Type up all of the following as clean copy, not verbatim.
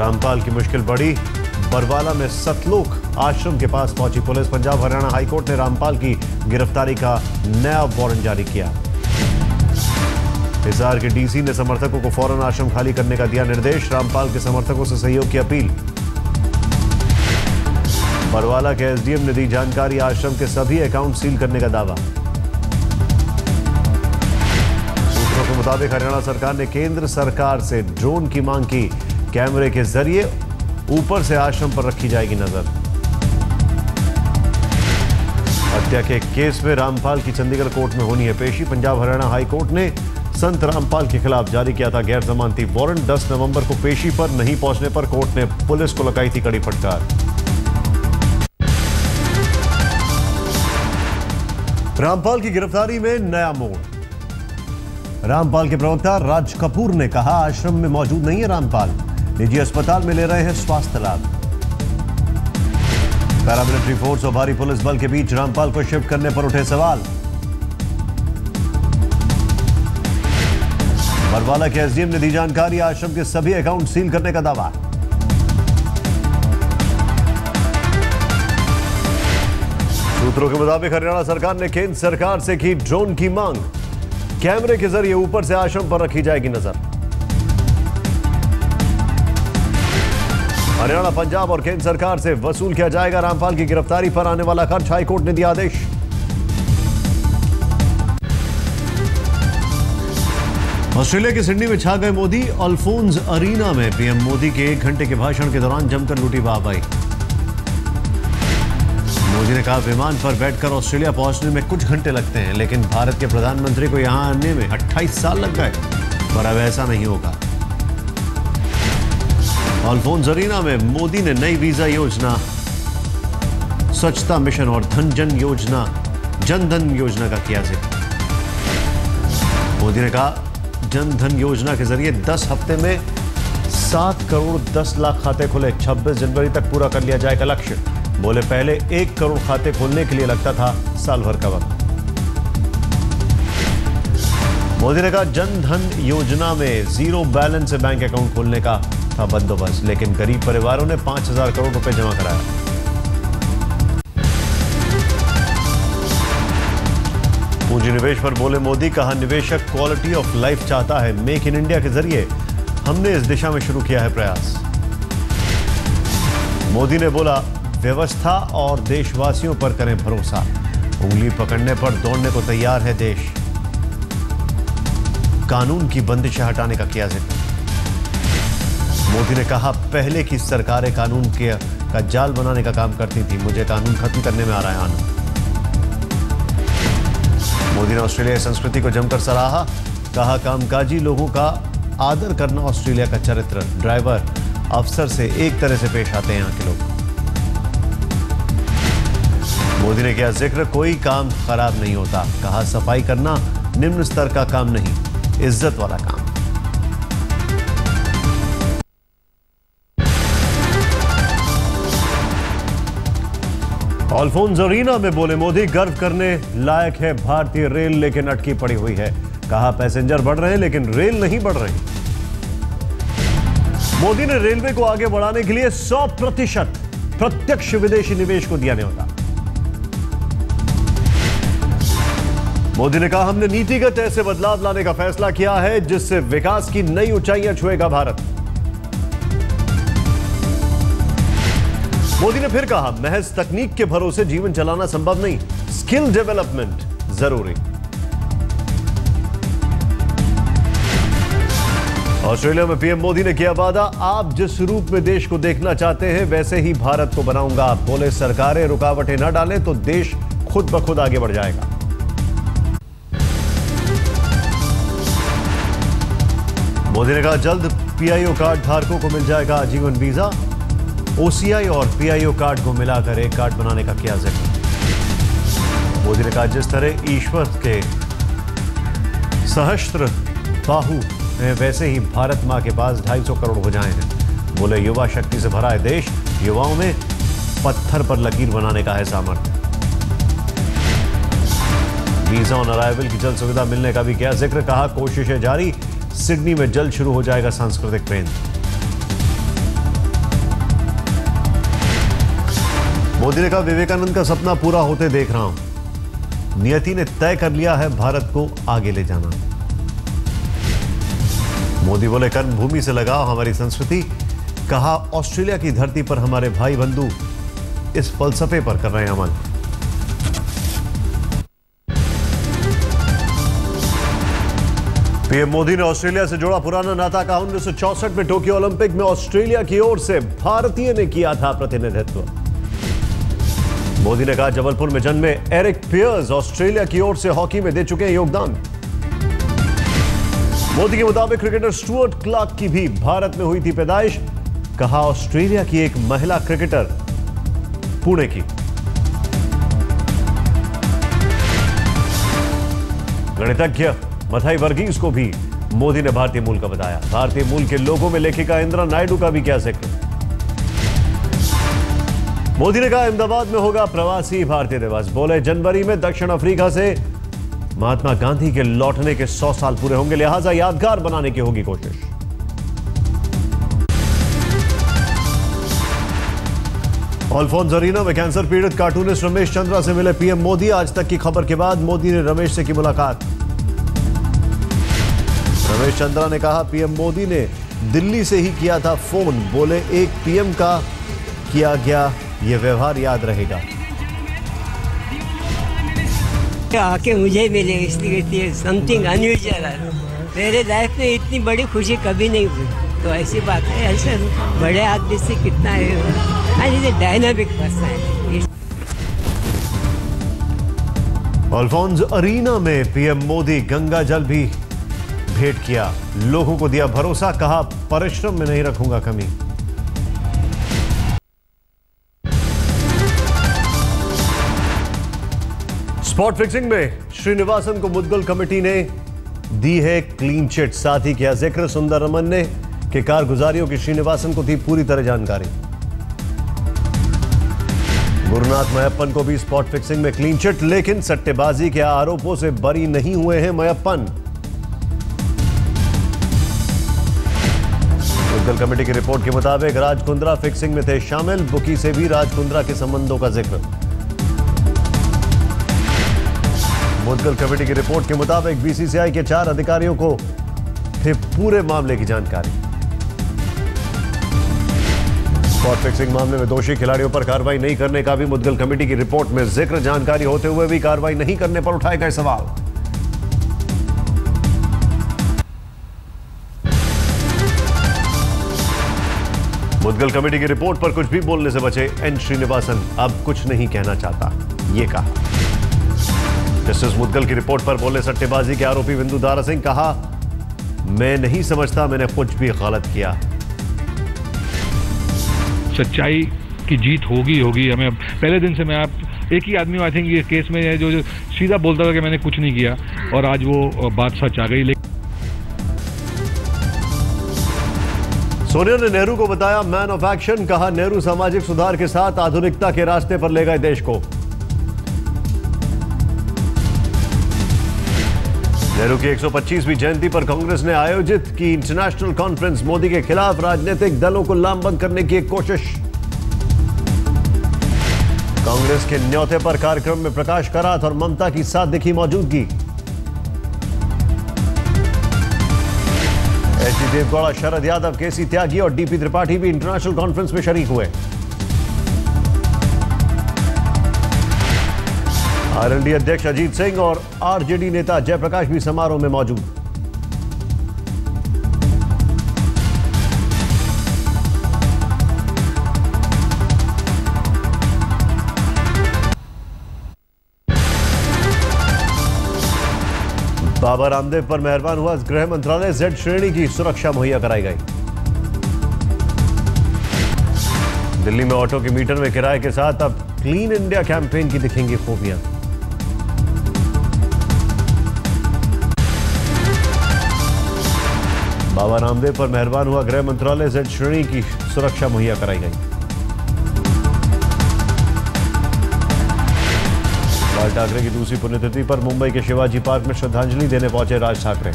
रामपाल की मुश्किल बढ़ी। बरवाला में सतलोक आश्रम के पास पहुंची पुलिस। पंजाब हरियाणा हाईकोर्ट ने रामपाल की गिरफ्तारी का नया वारंट जारी किया। हिसार के डीसी ने समर्थकों को फौरन आश्रम खाली करने का दिया निर्देश। रामपाल के समर्थकों से सहयोग की अपील। बरवाला के एसडीएम ने दी जानकारी। आश्रम के सभी अकाउंट सील करने का दावा। सूत्रों के मुताबिक हरियाणा सरकार ने केंद्र सरकार से ड्रोन की मांग की। कैमरे के जरिए ऊपर से आश्रम पर रखी जाएगी नजर। हत्या के केस में रामपाल की चंडीगढ़ कोर्ट में होनी है पेशी। पंजाब हरियाणा हाई कोर्ट ने संत रामपाल के खिलाफ जारी किया था गैर जमानती वारंट। 10 नवंबर को पेशी पर नहीं पहुंचने पर कोर्ट ने पुलिस को लगाई थी कड़ी फटकार। रामपाल की गिरफ्तारी में नया मोड़। रामपाल के प्रवक्ता राज कपूर ने कहा आश्रम में मौजूद नहीं है रामपाल, निजी अस्पताल में ले रहे हैं स्वास्थ्य लाभ। पैरामिलिट्री फोर्स और भारी पुलिस बल के बीच रामपाल को शिफ्ट करने पर उठे सवाल। बरवाला के एसडीएम ने दी जानकारी। आश्रम के सभी अकाउंट सील करने का दावा। सूत्रों के मुताबिक हरियाणा सरकार ने केंद्र सरकार से की ड्रोन की मांग। कैमरे के जरिए ऊपर से आश्रम पर रखी जाएगी नजर। हरियाणा, पंजाब और केंद्र सरकार से वसूल किया जाएगा रामपाल की गिरफ्तारी पर आने वाला खर्च। हाईकोर्ट ने दिया आदेश। ऑस्ट्रेलिया के सिडनी में छा गए मोदी। अल्फोंस अरीना में पीएम मोदी के 1 घंटे के भाषण के दौरान जमकर लूटी वाहवाही। मोदी ने कहा विमान पर बैठकर ऑस्ट्रेलिया पहुंचने में कुछ घंटे लगते हैं, लेकिन भारत के प्रधानमंत्री को यहां आने में 28 साल लग गए, पर अब ऐसा नहीं होगा। अल्फोंस अरीना में मोदी ने नई वीजा योजना, स्वच्छता मिशन और जनधन योजना का किया जिक्र। मोदी ने कहा जनधन योजना के जरिए 10 हफ्ते में 7 करोड़ 10 लाख खाते खुले। 26 जनवरी तक पूरा कर लिया जाएगा लक्ष्य। बोले पहले 1 करोड़ खाते खोलने के लिए लगता था साल भर का वक्त। मोदी ने कहा जनधन योजना में 0 बैलेंस से बैंक अकाउंट खोलने का था बंदोबस्त, लेकिन गरीब परिवारों ने 5,000 करोड़ रुपए जमा कराया। पूंजी निवेश पर बोले मोदी। कहा निवेशक क्वालिटी ऑफ लाइफ चाहता है। मेक इन इंडिया के जरिए हमने इस दिशा में शुरू किया है प्रयास। मोदी ने बोला व्यवस्था और देशवासियों पर करें भरोसा। उंगली पकड़ने पर दौड़ने को तैयार है देश। कानून की बंदिशें हटाने का किया जिक्र। मोदी ने कहा पहले की सरकारें कानून का जाल बनाने का काम करती थी, मुझे कानून खत्म करने में आ रहा है आनंद। मोदी ने ऑस्ट्रेलिया की संस्कृति को जमकर सराहा। कहा कामकाजी लोगों का आदर करना ऑस्ट्रेलिया का चरित्र। ड्राइवर अफसर से एक तरह से पेश आते हैं यहां के लोग। मोदी ने किया जिक्र कोई काम खराब नहीं होता। कहा सफाई करना निम्न स्तर का काम नहीं, इज्जत वाला काम। अल्फोंस अरीना में बोले मोदी गर्व करने लायक है भारतीय रेल, लेकिन अटकी पड़ी हुई है। कहा पैसेंजर बढ़ रहे हैं लेकिन रेल नहीं बढ़ रही। मोदी ने रेलवे को आगे बढ़ाने के लिए 100% प्रत्यक्ष विदेशी निवेश को दिया न्योता। मोदी ने कहा हमने नीतिगत ऐसे बदलाव लाने का फैसला किया है जिससे विकास की नई ऊंचाइयां छुएगा भारत। मोदी ने फिर कहा महज तकनीक के भरोसे जीवन चलाना संभव नहीं, स्किल डेवलपमेंट जरूरी। ऑस्ट्रेलिया में पीएम मोदी ने किया वादा, आप जिस रूप में देश को देखना चाहते हैं वैसे ही भारत को बनाऊंगा। बोले सरकारें रुकावटें न डालें तो देश खुद ब खुद आगे बढ़ जाएगा। मोदी ने कहा जल्द पीआईओ कार्ड धारकों को मिल जाएगा आजीवन वीजा। ओसीआई और पीआईओ कार्ड को मिलाकर एक कार्ड बनाने का किया जिक्र। मोदी ने कहा जिस तरह ईश्वर के सहस्त्र बाहु हैं वैसे ही भारत मां के पास 250 करोड़ भुजाएं हैं। बोले युवा शक्ति से भरा है देश, युवाओं में पत्थर पर लकीर बनाने का है सामर्थ्य। वीजा ऑन अराइवल की जल्द सुविधा मिलने का भी किया जिक्र। कहा कोशिशें जारी, सिडनी में जल्द शुरू हो जाएगा सांस्कृतिक केंद्र। मोदी ने कहा, विवेकानंद का सपना पूरा होते देख रहा हूं। नियति ने तय कर लिया है भारत को आगे ले जाना। मोदी बोले, कर्मभूमि से लगाओ हमारी संस्कृति। कहा, ऑस्ट्रेलिया की धरती पर हमारे भाई बंधु इस फलसफे पर कर रहे हैं अमल। पीएम मोदी ने ऑस्ट्रेलिया से जोड़ा पुराना नाता। कहा, 1964 में टोक्यो ओलंपिक में ऑस्ट्रेलिया की ओर से भारतीय ने किया था प्रतिनिधित्व। मोदी ने कहा, जबलपुर में जन्मे एरिक पियर्स ऑस्ट्रेलिया की ओर से हॉकी में दे चुके हैं योगदान। मोदी के मुताबिक क्रिकेटर स्टुअर्ट क्लार्क की भी भारत में हुई थी पैदाइश। कहा, ऑस्ट्रेलिया की एक महिला क्रिकेटर पुणे की। गणितज्ञ मथाई वर्गीस को भी मोदी ने भारतीय मूल का बताया। भारतीय मूल के लोगों में लेखिका इंदिरा नायडू का भी क्या जिक्र। मोदी ने कहा, अहमदाबाद में होगा प्रवासी भारतीय दिवस। बोले, जनवरी में दक्षिण अफ्रीका से महात्मा गांधी के लौटने के 100 साल पूरे होंगे, लिहाजा यादगार बनाने की होगी कोशिश। अल्फोंस अरीना में कैंसर पीड़ित कार्टूनिस्ट रमेश चंद्रा से मिले पीएम मोदी। आज तक की खबर के बाद मोदी ने रमेश से की मुलाकात। रमेश चंद्रा ने कहा, पीएम मोदी ने दिल्ली से ही किया था फोन। बोले, एक पीएम का किया गया यह व्यवहार याद रहेगा। आके मुझे मिले, इसलिए समथिंग अनयूजुअल है। मेरे लाइफ में इतनी बड़ी खुशी कभी नहीं हुई, तो ऐसी बात है। ऐसे बड़े आदमी से कितना है, डायनामिक पर्सन। अल्फोंस अरीना में पीएम मोदी गंगा जल भी भेंट किया। लोगों को दिया भरोसा। कहा, परिश्रम में नहीं रखूंगा कमी। स्पॉट फिक्सिंग में श्रीनिवासन को मुद्गल कमेटी ने दी है क्लीन चिट। साथ ही किया जिक्र सुंदर रमन ने कि कारगुजारियों की श्रीनिवासन को थी पूरी तरह जानकारी। गुरुनाथ मयप्पन को भी स्पॉट फिक्सिंग में क्लीन चिट, लेकिन सट्टेबाजी के आरोपों से बरी नहीं हुए हैं मयप्पन। मुद्गल कमेटी की रिपोर्ट के मुताबिक राज कुंद्रा फिक्सिंग में थे शामिल। बुकी से भी राज कुंद्रा के संबंधों का जिक्र। मुद्गल कमेटी की रिपोर्ट के मुताबिक बीसीसीआई के 4 अधिकारियों को थे पूरे मामले की जानकारी। स्पॉट फिक्सिंग मामले में दोषी खिलाड़ियों पर कार्रवाई नहीं करने का भी मुद्गल कमेटी की रिपोर्ट में जिक्र। जानकारी होते हुए भी कार्रवाई नहीं करने पर उठाए गए सवाल। मुद्गल कमेटी की रिपोर्ट पर कुछ भी बोलने से बचे एन श्रीनिवासन। अब कुछ नहीं कहना चाहता, ये कहा। जस्टिस मुद्गल की रिपोर्ट पर बोले सट्टेबाजी के आरोपी बिंदु दारा सिंह। कहा, मैं नहीं समझता मैंने कुछ भी गलत किया। सच्चाई की जीत होगी। हमें पहले दिन से मैं आप एक ही आदमी आई थिंक ये केस में जो सीधा बोलता था कि मैंने कुछ नहीं किया, और आज वो बात सच आ गई। सोनिया ने नेहरू को बताया मैन ऑफ एक्शन। कहा, नेहरू सामाजिक सुधार के साथ आधुनिकता के रास्ते पर ले गए देश को। नेहरू की 125वीं जयंती पर कांग्रेस ने आयोजित की इंटरनेशनल कॉन्फ्रेंस। मोदी के खिलाफ राजनीतिक दलों को लामबंद करने की एक कोशिश। कांग्रेस के न्योते पर कार्यक्रम में प्रकाश करात और ममता की साथ दिखी मौजूदगी। एच.डी. देवगौड़ा, शरद यादव, केसी त्यागी और डीपी त्रिपाठी भी इंटरनेशनल कॉन्फ्रेंस में शरीक हुए। आरएलडी अध्यक्ष अजीत सिंह और आरजेडी नेता जयप्रकाश भी समारोह में मौजूद। बाबा रामदेव पर मेहरबान हुआ गृह मंत्रालय। जेड श्रेणी की सुरक्षा मुहैया कराई गई। दिल्ली में ऑटो के मीटर में किराए के साथ अब क्लीन इंडिया कैंपेन की दिखेंगी खूबियां। बाबा रामदेव पर मेहरबान हुआ गृह मंत्रालय। जेड श्रेणी की सुरक्षा मुहैया कराई गई। बाल ठाकरे की दूसरी पुण्यतिथि पर मुंबई के शिवाजी पार्क में श्रद्धांजलि देने पहुंचे राज ठाकरे।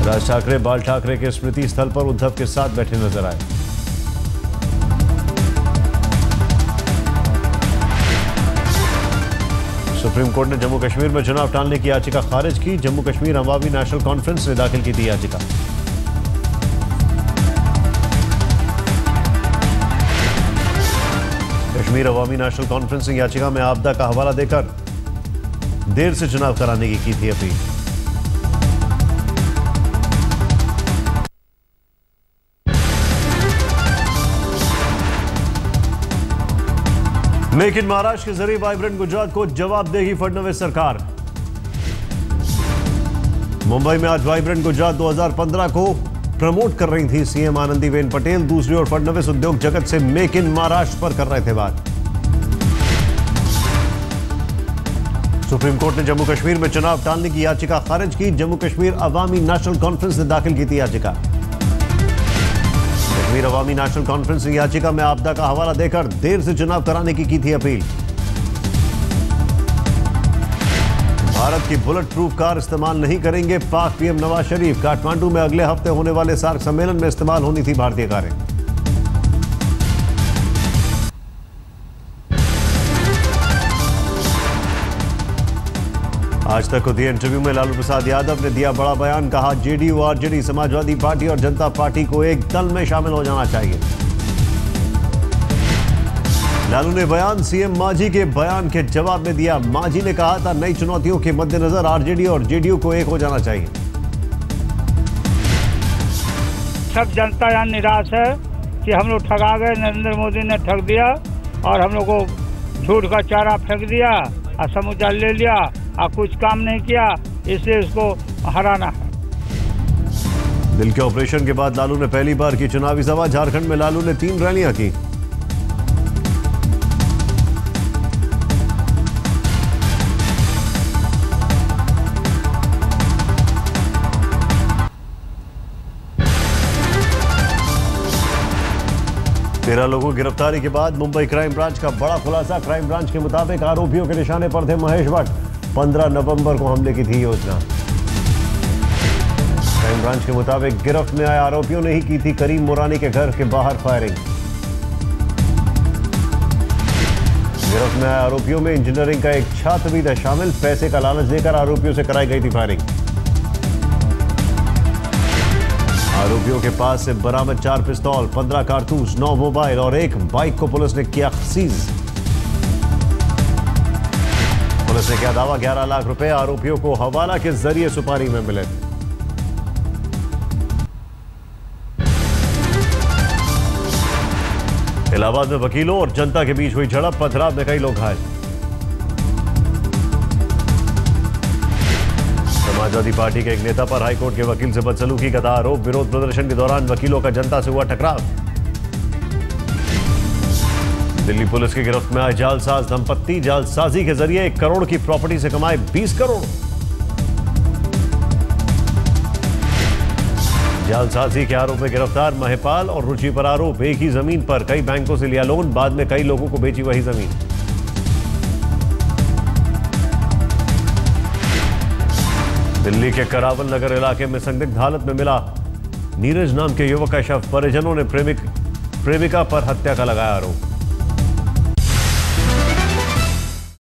राज ठाकरे बाल ठाकरे के स्मृति स्थल पर उद्धव के साथ बैठे नजर आए। सुप्रीम कोर्ट ने जम्मू कश्मीर में चुनाव टालने की याचिका खारिज की। जम्मू कश्मीर अवामी नेशनल कॉन्फ्रेंस ने दाखिल की थी याचिका। कश्मीर अवामी नेशनल कॉन्फ्रेंस ने याचिका में आपदा का हवाला देकर देर से चुनाव कराने की थी अपील। मेक इन महाराष्ट्र के जरिए वाइब्रेंट गुजरात को जवाब देगी फडणवीस सरकार। मुंबई में आज वाइब्रेंट गुजरात 2015 को प्रमोट कर रही थी सीएम आनंदीबेन पटेल। दूसरी ओर फडणवीस उद्योग जगत से मेक इन महाराष्ट्र पर कर रहे थे बात। सुप्रीम कोर्ट ने जम्मू कश्मीर में चुनाव टालने की याचिका खारिज की। जम्मू कश्मीर अवामी नेशनल कॉन्फ्रेंस ने दाखिल की थी याचिका। कश्मीर अवामी नेशनल कॉन्फ्रेंस ने याचिका में आपदा का हवाला देकर देर से चुनाव कराने की थी अपील। भारत की बुलेट प्रूफ कार इस्तेमाल नहीं करेंगे पाक पीएम नवाज शरीफ। काठमांडू में अगले हफ्ते होने वाले सार्क सम्मेलन में इस्तेमाल होनी थी भारतीय कारें। आज तक को दिए इंटरव्यू में लालू प्रसाद यादव ने दिया बड़ा बयान। कहा जेडीयू, आरजेडी, समाजवादी पार्टी और जनता पार्टी को एक दल में शामिल हो जाना चाहिए। लालू ने बयान सीएम मांझी के बयान के जवाब में दिया। मांझी ने कहा था नई चुनौतियों के मद्देनजर आरजेडी और जेडीयू को एक हो जाना चाहिए। सब जनता यहाँ निराश है कि हम लोग ठगा गए, नरेंद्र मोदी ने ठग दिया और हम लोग को झूठ का चारा फेंक दिया और समूचा ले लिया और कुछ काम नहीं किया, इसलिए उसको हराना है। दिल के ऑपरेशन के बाद लालू ने पहली बार की चुनावी सभा। झारखंड में लालू ने 3 रैलियां की। तेरह लोगों की गिरफ्तारी के बाद मुंबई क्राइम ब्रांच का बड़ा खुलासा। क्राइम ब्रांच के मुताबिक आरोपियों के निशाने पर थे महेश भट्ट। 15 नवंबर को हमले की थी योजना। क्राइम ब्रांच के मुताबिक गिरफ्त में आए आरोपियों ने ही की थी करीम मुरानी के घर के बाहर फायरिंग। गिरफ्त में आए आरोपियों में इंजीनियरिंग का एक छात्र भी था शामिल। पैसे का लालच देकर आरोपियों से कराई गई थी फायरिंग। आरोपियों के पास से बरामद 4 पिस्तौल, 15 कारतूस, 9 मोबाइल और 1 बाइक को पुलिस ने किया सीज। पुलिस ने किया दावा 11 लाख रुपए आरोपियों को हवाला के जरिए सुपारी में मिले। इलाहाबाद में वकीलों और जनता के बीच हुई झड़प। पथराव में कई लोग घायल। समाजवादी पार्टी के एक नेता पर हाईकोर्ट के वकील से बदसलूकी का आरोप। विरोध प्रदर्शन के दौरान वकीलों का जनता से हुआ टकराव। दिल्ली पुलिस की गिरफ्त में आए जालसाज दंपत्ति। जालसाजी के जरिए 1 करोड़ की प्रॉपर्टी से कमाए 20 करोड़। जालसाजी के आरोप में गिरफ्तार महिपाल और रुचि पर आरोप। एक ही जमीन पर कई बैंकों से लिया लोन, बाद में कई लोगों को बेची वही जमीन। दिल्ली के करावल नगर इलाके में संदिग्ध हालत में मिला नीरज नाम के युवक का शव। परिजनों ने प्रेमिका पर हत्या का लगाया आरोप।